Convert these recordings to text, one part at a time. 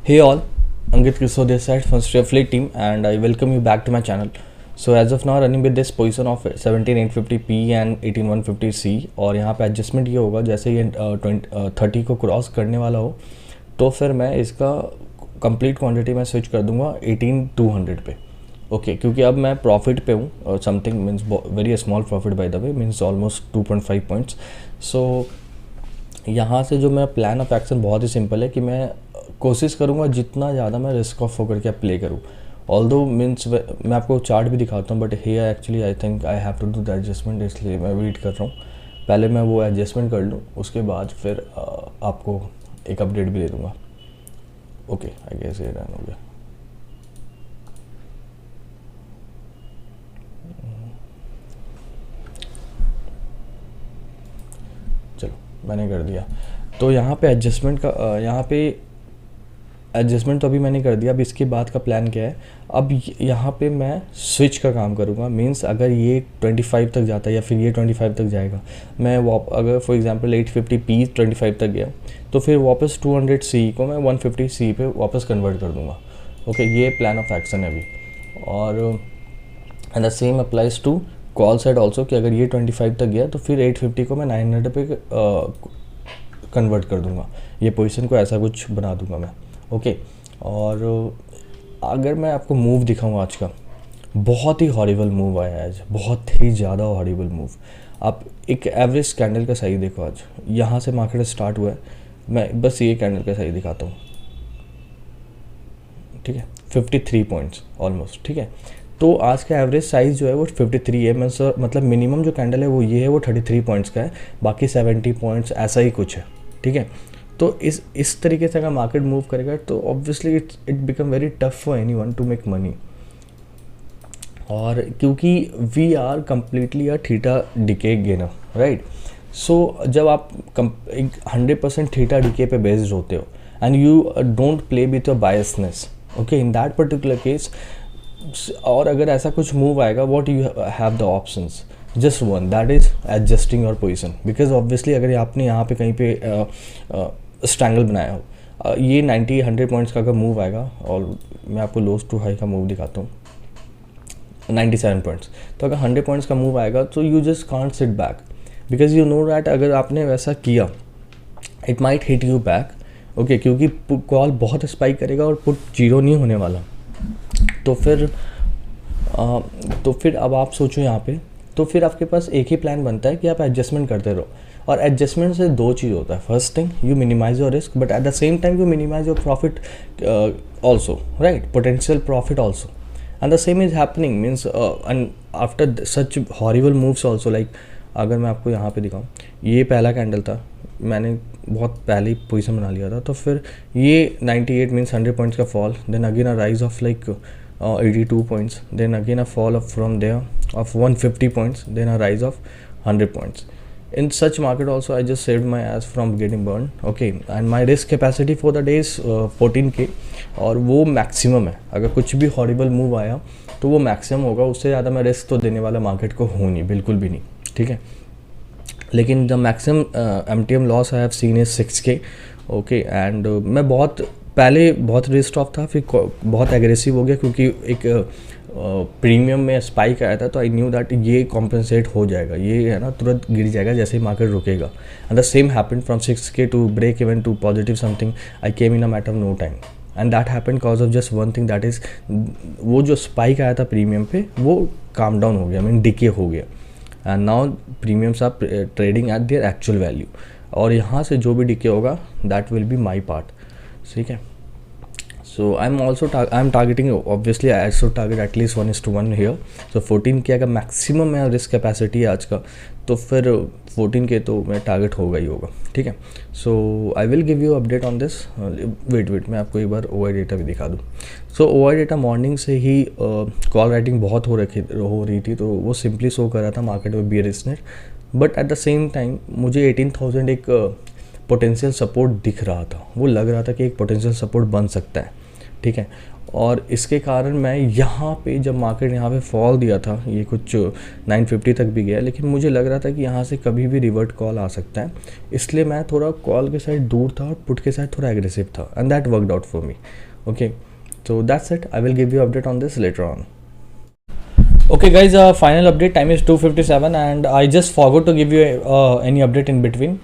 Hey all, Ankit Krishna this side from Streflate team and I welcome you back to my channel. So as of now running with this position of 17850P and 18150C और यहाँ पे adjustment ये होगा जैसे ये 30 को cross करने वाला हो तो फिर मैं इसका कंप्लीट क्वांटिटी मैं स्विच कर दूंगा 18200 पे. ओके क्योंकि अब मैं प्रॉफिट पे हूँ something means very small profit by the way means almost 2.5 points. So यहाँ से जो मेरा प्लान ऑफ एक्शन बहुत ही सिंपल है कि मैं कोशिश करूँगा जितना ज़्यादा मैं रिस्क ऑफ होकर के प्ले करूँ. ऑल्दो मीन्स मैं आपको चार्ट भी दिखाता हूँ but here actually I think I have to do the adjustment, इसलिए मैं वेट कर रहा हूँ. पहले मैं वो एडजस्टमेंट कर लूँ उसके बाद फिर आपको एक अपडेट भी दे दूँगा. ओके आई गेस ये डन हो गया. चलो मैंने कर दिया. तो यहाँ पे एडजस्टमेंट का यहाँ पे एडजस्टमेंट तो अभी मैंने कर दिया. अब इसके बाद का प्लान क्या है, अब यहाँ पे मैं स्विच का काम करूँगा. मींस अगर ये 25 तक जाता है या फिर ये 25 तक जाएगा, मैं अगर फॉर एग्जांपल 850P 25 तक गया तो फिर वापस 200C को मैं 150C पे वापस कन्वर्ट कर दूँगा. ओके ये प्लान ऑफ एक्शन है अभी. और and the same applies to call side also कि अगर ये 25 तक गया तो फिर 850 को मैं 900 पे कन्वर्ट कर दूँगा. ये पोजीशन को ऐसा कुछ बना दूँगा मैं. ओके और अगर मैं आपको मूव दिखाऊँ आज का, बहुत ही हॉरिबल मूव आया है आज, बहुत ही ज़्यादा हॉरिबल मूव. आप एक एवरेज कैंडल का सही देखो. आज यहाँ से मार्केट स्टार्ट हुआ है, मैं बस ये कैंडल का सही दिखाता हूँ. ठीक है 53 पॉइंट्स ऑलमोस्ट. ठीक है तो आज का एवरेज साइज़ जो है वो 53 है. मतलब मिनिमम जो कैंडल है वो ये है, वो 33 पॉइंट्स का है, बाकी 70 पॉइंट्स ऐसा ही कुछ है. ठीक है तो इस तरीके से अगर मार्केट मूव करेगा तो obviously it become very tough for anyone to make money. और क्योंकि we are completely a theta decay gainer, right. So जब आप एक 100% थीटा डीके पे बेस्ड होते हो and you don't play with your biasness, okay in that particular case. और अगर ऐसा कुछ मूव आएगा, what you have the options, just one, that is adjusting your position. Because obviously अगर आपने यहाँ पे कहीं पे स्ट्रैंगल बनाया हो, ये 90-100 पॉइंट्स का अगर मूव आएगा, और मैं आपको लोस टू हाई का मूव दिखाता हूँ 97 पॉइंट्स. तो अगर 100 पॉइंट्स का मूव आएगा तो you just can't sit back because you know that अगर आपने वैसा किया it might hit you back. Okay क्योंकि कॉल बहुत स्पाइक करेगा और पुट जीरो नहीं होने वाला. तो फिर अब आप सोचो यहाँ पे, तो फिर आपके पास एक ही प्लान बनता है कि आप एडजस्टमेंट करते रहो. और एडजस्टमेंट से दो चीज़ होता है. First thing, you minimize your risk but at the same time you minimize your profit also, right, potential profit also. And the same is happening means and after such horrible moves also. Like अगर मैं आपको यहाँ पे दिखाऊँ, ये पहला candle था, मैंने बहुत पहले ही पोजीशन बना लिया था. तो फिर ये 98 मीन्स 100 पॉइंट्स का fall, then again a rise of like 82 points, then again a fall of from there of 150 points, then a rise of 100 points. In such market also I just saved my ass from getting burned. Okay, and my risk capacity for the day is 14K और वो maximum है. अगर कुछ भी horrible move आया तो वो maximum होगा, उससे ज़्यादा मैं रिस्क तो देने वाला मार्केट को हूँ नहीं, बिल्कुल भी नहीं. ठीक है लेकिन the maximum MTM loss I have seen is 6K. Okay and मैं पहले बहुत रिस्क ऑफ था, फिर बहुत एग्रेसिव हो गया क्योंकि एक प्रीमियम में स्पाइक आया था. तो आई न्यू दैट ये कॉम्पनसेट हो जाएगा, ये है ना तुरंत गिर जाएगा जैसे ही मार्केट रुकेगा. And the same happened from 6K to break even to positive something. I came in a matter of no time and that happened because of just one thing, that is वो जो spike आया था premium पे वो calm down हो गया, mean decay हो गया. And now premiums are trading at their actual value. और यहाँ से जो भी डिके होगा that will be my part. ठीक है so I am targeting obviously I should target at least 1:1 here. So 14K अगर मैक्सिमम मेरा रिस्क कैपेसिटी है आज का तो फिर 14K तो मेरा टारगेट होगा ही होगा. ठीक है so I will give you update on this. Wait मैं आपको एक बार OI डेटा भी दिखा दूँ. सो OI डेटा मॉर्निंग से ही कॉल राइटिंग बहुत हो रही थी, तो वो सिंपली शो कर रहा था मार्केट में bearishness. But at the same time मुझे 18,000 एक पोटेंशियल सपोर्ट दिख रहा था, वो लग रहा था कि एक पोटेंशियल सपोर्ट बन सकता है. ठीक है और इसके कारण मैं यहाँ पे जब मार्केट यहाँ पे फॉल दिया था, ये कुछ 950 तक भी गया, लेकिन मुझे लग रहा था कि यहाँ से कभी भी रिवर्ट कॉल आ सकता है, इसलिए मैं थोड़ा कॉल के साइड दूर था और पुट के साइड थोड़ा एग्रेसिव था, and that worked out for me. Okay, so that's it. I will give you update on this later on. Okay guys, final update time is 2:57 and I just forgot to give you any update in between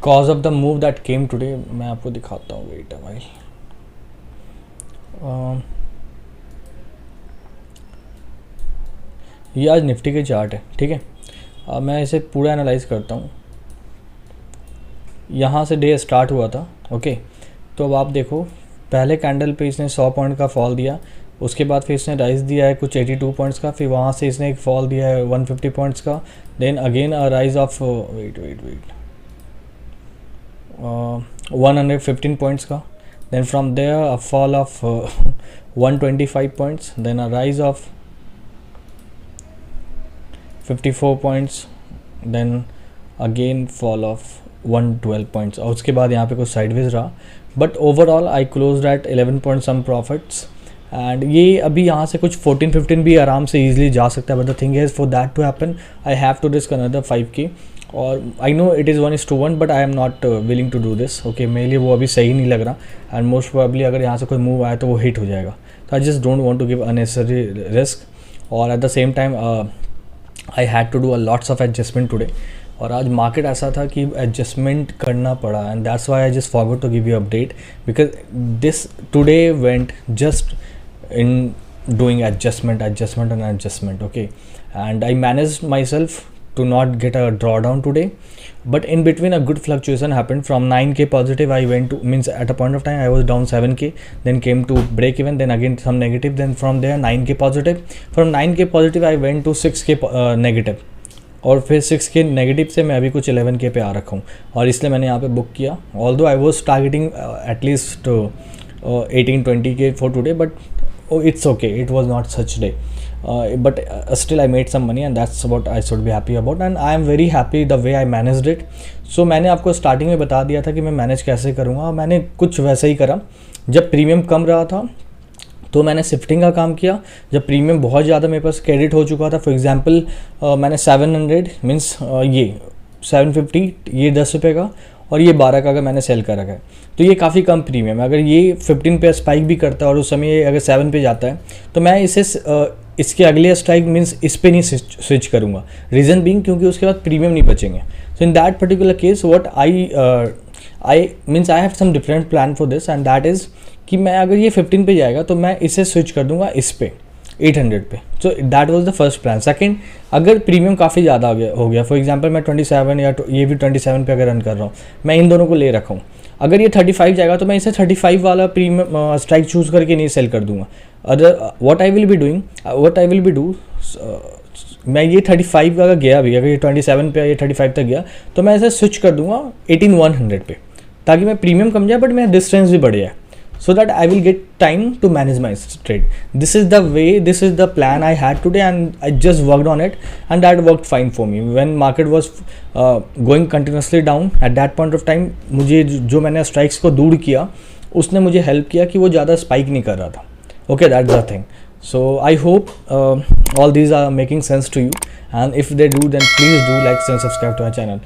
cause of the move that came today. मैं आपको दिखाता हूँ, wait a while. ये आज Nifty के chart है, ठीक है. मैं इसे पूरा एनालाइज करता हूँ. यहाँ से डे स्टार्ट हुआ था, ओके. तो अब आप देखो, पहले कैंडल पे इसने 100 पॉइंट का फॉल दिया, उसके बाद फिर इसने राइज दिया है कुछ 82 पॉइंट्स का, फिर वहाँ से इसने एक फॉल दिया है 150 पॉइंट्स का, then again a rise of 115 points का, then from there a fall of 125 points, then a rise of 54 points, then again fall of 112 points, और उसके बाद यहाँ पे कुछ साइडवेज रहा. But overall I close at 11 point some profits, and ये अभी यहाँ से कुछ 14-15 भी आराम से ईजिली जा सकता है. But the thing is for that to happen I have to risk another 5K, और I know it is 1:1 but I am not willing to do this. Okay, मेरे लिए वो अभी सही नहीं लग रहा, एंड मोस्ट प्रोबेबली अगर यहाँ से कोई मूव आए तो वो हिट हो जाएगा. तो I just don't want to give unnecessary risk, और at the same time I had to do a lots of adjustment today. और आज मार्केट ऐसा था कि एडजस्टमेंट करना पड़ा, and that's why I just forgot to give you update, because this today went just in doing adjustment and adjustment. Okay, and I managed myself to not get a drawdown today, but in between a good fluctuation happened. From 9K positive I went to, means at a point of time I was down 7K, then came to break even, then again some negative, then from there 9K positive, from 9K positive I went to 6K negative, और फिर 6K negative से मैं अभी कुछ 11K पे आ रखा हूँ, और इसलिए मैंने यहाँ पे बुक किया. Although I was targeting at least 18-20K for today, but it's okay, it was not such day, but still I made some money, and that's what I should be happy about, and I am very happy the way I managed it. So मैंने आपको starting में बता दिया था कि मैं manage कैसे करूँगा, मैंने कुछ वैसा ही करा. जब प्रीमियम कम रहा था तो मैंने शिफ्टिंग का काम किया. जब प्रीमियम बहुत ज़्यादा मेरे पास क्रेडिट हो चुका था, फॉर एग्जांपल मैंने 700 मीन्स ये 750, ये 10 रुपये का, और ये 12 का अगर मैंने सेल कर रखा है, तो ये काफ़ी कम प्रीमियम है. अगर ये 15 पे स्पाइक भी करता है और उस समय ये अगर 7 पे जाता है, तो मैं इसे इसके अगले स्ट्राइक मीन्स इस पे नहीं स्विच करूँगा. रीज़न बीइंग क्योंकि उसके बाद प्रीमियम नहीं बचेंगे. So in that particular case what I means I have some different plan for this, and that is कि मैं अगर ये 15 पे जाएगा तो मैं इसे स्विच कर दूँगा इस पे 800 पे. So that was the first plan. Second, अगर प्रीमियम काफ़ी ज़्यादा हो गया फॉर एग्जांपल मैं 27 या ये भी 27 पे अगर रन कर रहा हूँ, मैं इन दोनों को ले रखा हूँ. अगर ये 35 जाएगा तो मैं इसे 35 वाला प्रीमियम स्ट्राइक चूज़ करके नहीं सेल कर दूंगा. Other what I will be do, मैं ये 35 का अगर गया भी, अगर ये 27 पे या 35 तक गया, तो मैं इसे स्विच कर दूंगा 18-100 पे, ताकि मैं प्रीमियम कम जाए बट मेरा डिस्टेंस भी बढ़ जाए, so that I will get time to manage my trade. This is the way, this is the plan I had today, and I just worked on it, and that worked fine for me. When market was going continuously down at that point of time, मुझे जो मैंने strikes को दूर किया, उसने मुझे help किया कि वो ज़्यादा spike नहीं कर रहा था. Okay, that's the thing. So I hope all these are making sense to you, and if they do, then please do like and subscribe to our channel.